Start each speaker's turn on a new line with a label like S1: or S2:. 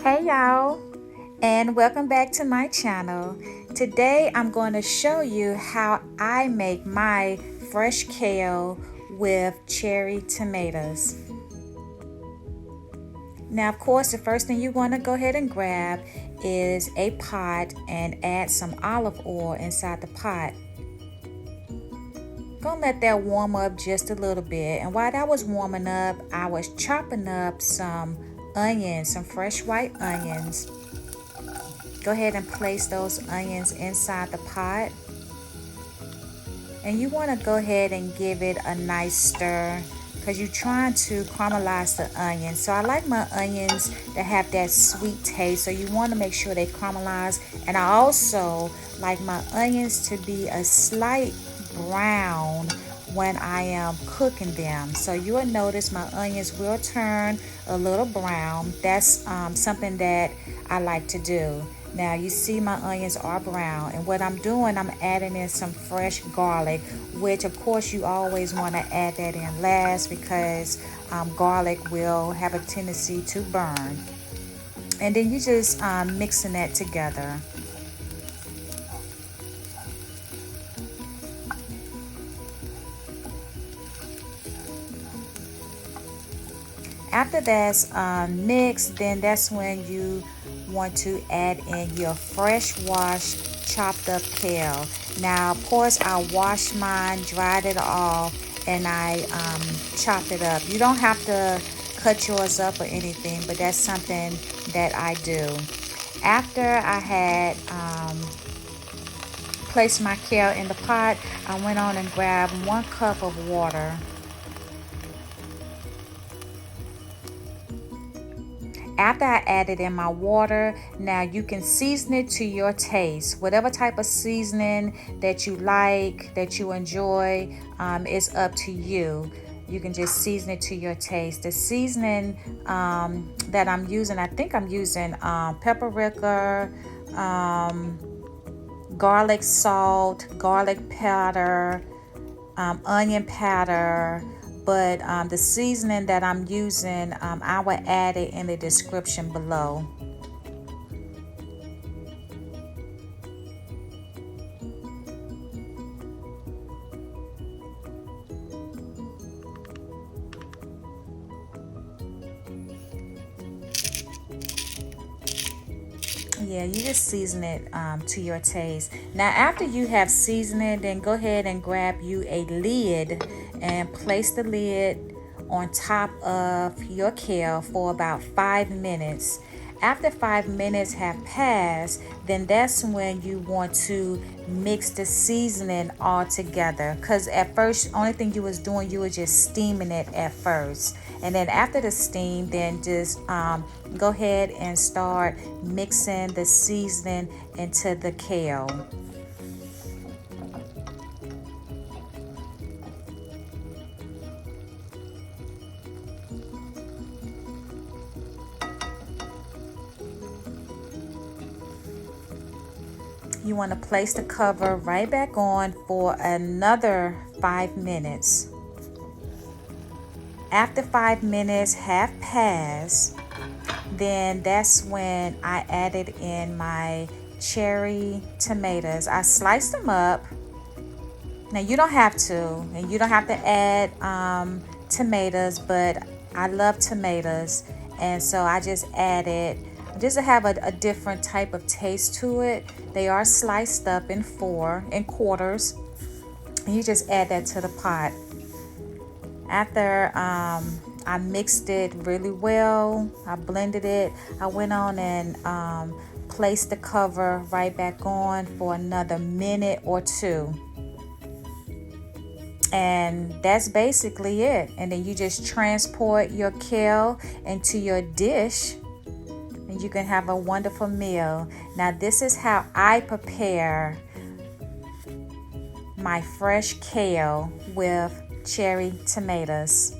S1: Hey y'all, and welcome back to my channel. Today I'm going to show you how I make my fresh kale with cherry tomatoes. Now, of course, the first thing you want to go ahead and grab is a pot and add some olive oil inside the pot. Gonna let that warm up just a little bit, and while that was warming up, I was chopping up some onions, some fresh white onions. Go ahead and place those onions inside the pot, and you want to go ahead and give it a nice stir because you're trying to caramelize the onions. So I like my onions to have that sweet taste, so you want to make sure they caramelize. And I also like my onions to be a slight brown when I am cooking them. So you will notice my onions will turn a little brown. That's something that I like to do. Now you see my onions are brown, and what I'm doing, I'm adding in some fresh garlic, which of course you always want to add that in last because garlic will have a tendency to burn. And then you just mixing that together. After that's mixed, then that's when you want to add in your fresh washed chopped up kale. Now, of course, I washed mine, dried it off, and I chopped it up. You don't have to cut yours up or anything, but that's something that I do. After I had placed my kale in the pot, I went on and grabbed 1 cup of water. After I added in my water, now you can season it to your taste. Whatever type of seasoning that you like, that you enjoy, is up to you. You can just season it to your taste. The seasoning that I'm using, I think I'm using paprika, garlic salt, garlic powder, onion powder, but the seasoning that I'm using, I will add it in the description below. Yeah, you just season it to your taste. Now, after you have seasoned it, then go ahead and grab you a lid and place the lid on top of your kale for about 5 minutes. After 5 minutes have passed, then that's when you want to mix the seasoning all together. Because at first, only thing you was doing, you were just steaming it at first. And then after the steam, then just go ahead and start mixing the seasoning into the kale. You want to place the cover right back on for another 5 minutes. After 5 minutes have passed, then that's when I added in my cherry tomatoes. I sliced them up. Now you don't have to, and you don't have to add tomatoes, but I love tomatoes, and so I just added just to have a different type of taste to it. They are sliced up in quarters, and you just add that to the pot. After I mixed it really well, I blended it, I went on and placed the cover right back on for another minute or two. And that's basically it. And then you just transport your kale into your dish, and you can have a wonderful meal. Now, this is how I prepare my fresh kale with cherry tomatoes.